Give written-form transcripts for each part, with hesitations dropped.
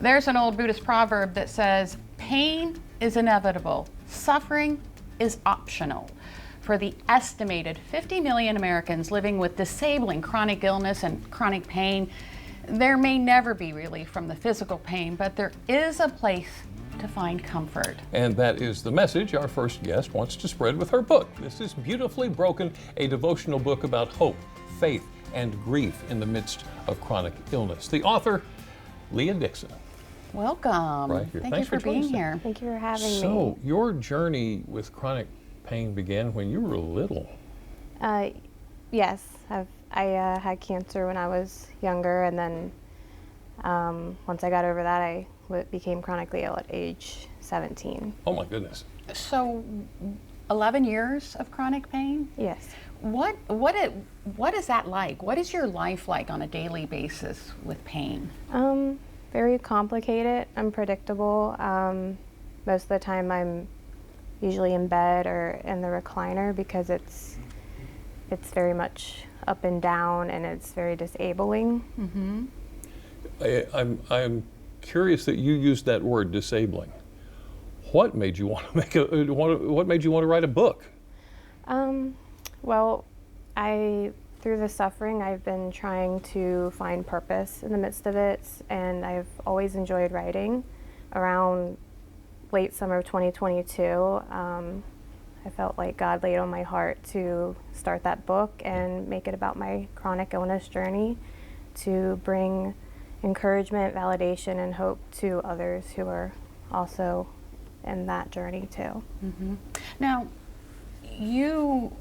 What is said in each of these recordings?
There's an old Buddhist proverb that says, pain is inevitable, suffering is optional. For the estimated 50 million Americans living with disabling chronic illness and chronic pain, there may never be relief from the physical pain, but there is a place to find comfort. And that is the message our first guest wants to spread with her book. This is Beautifully Broken, a devotional book about hope, faith, and grief in the midst of chronic illness. The author, Leah Dixon. Welcome. Right here. Thank you for being here. Thank you for having me. So, your journey with chronic pain began when you were little. Yes, I had cancer when I was younger, and then once I got over that, I became chronically ill at age 17. Oh my goodness. So, 11 years of chronic pain? Yes. What is that like? What is your life like on a daily basis with pain? Very complicated, unpredictable. Most of the time I'm usually in bed or in the recliner because it's very much up and down, and it's very disabling. Mm-hmm. I'm curious that you used that word, disabling. What made you want to what made you want to write a book? Well, through the suffering, I've been trying to find purpose in the midst of it, and I've always enjoyed writing. Around late summer of 2022, I felt like God laid on my heart to start that book and make it about my chronic illness journey, to bring encouragement, validation, and hope to others who are also in that journey too. Mm-hmm. Now,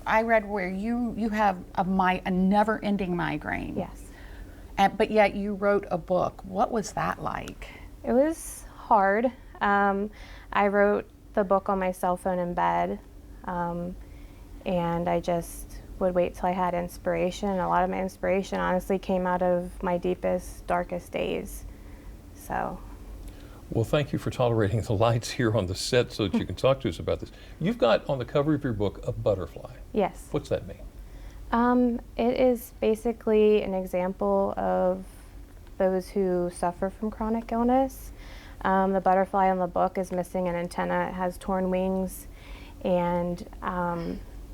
I read where you have a never-ending migraine. Yes. But yet you wrote a book. What was that like? It was hard. I wrote the book on my cell phone in bed, and I just would wait till I had inspiration. A lot of my inspiration honestly came out of my deepest, darkest days. So. Well, thank you for tolerating the lights here on the set so that you can talk to us about this. You've got on the cover of your book a butterfly. Yes. What's that mean? It is basically an example of those who suffer from chronic illness. The butterfly on the book is missing an antenna. It has torn wings, and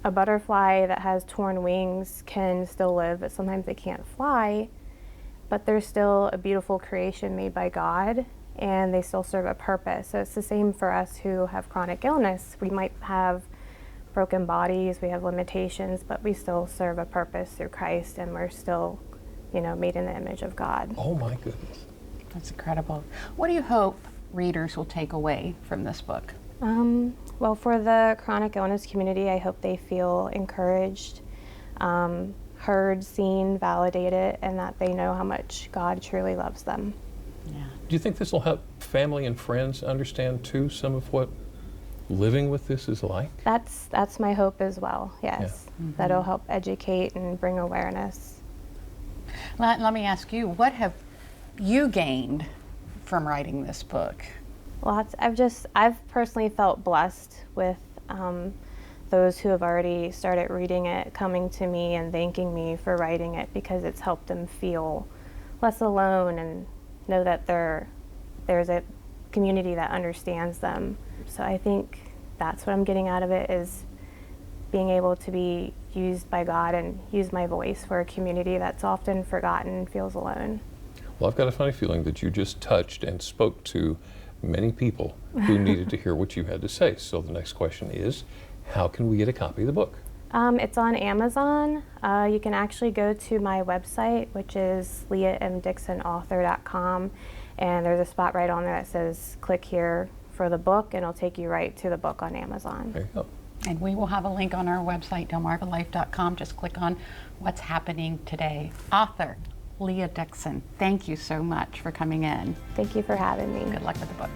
a butterfly that has torn wings can still live, but sometimes they can't fly. But they're still a beautiful creation made by God, and they still serve a purpose. So it's the same for us who have chronic illness. We might have broken bodies, we have limitations, but we still serve a purpose through Christ, and we're still, made in the image of God. Oh my goodness. That's incredible. What do you hope readers will take away from this book? Well, for the chronic illness community, I hope they feel encouraged, heard, seen, validated, and that they know how much God truly loves them. Yeah. Do you think this will help family and friends understand too some of what living with this is like? That's my hope as well, yes. Yeah. Mm-hmm. That'll help educate and bring awareness. Let me ask you, what have you gained from writing this book? Lots. I've personally felt blessed with those who have already started reading it, coming to me and thanking me for writing it, because it's helped them feel less alone and know that there's a community that understands them. So I think that's what I'm getting out of it, is being able to be used by God and use my voice for a community that's often forgotten and feels alone. Well, I've got a funny feeling that you just touched and spoke to many people who needed to hear what you had to say. So the next question is, how can we get a copy of the book? It's on Amazon. You can actually go to my website, which is leahmdixonauthor.com, and there's a spot right on there that says click here for the book, and it'll take you right to the book on Amazon. There you go. And we will have a link on our website, DelmarvaLife.com. Just click on what's happening today. Author Leah Dixon, thank you so much for coming in. Thank you for having me. Good luck with the book.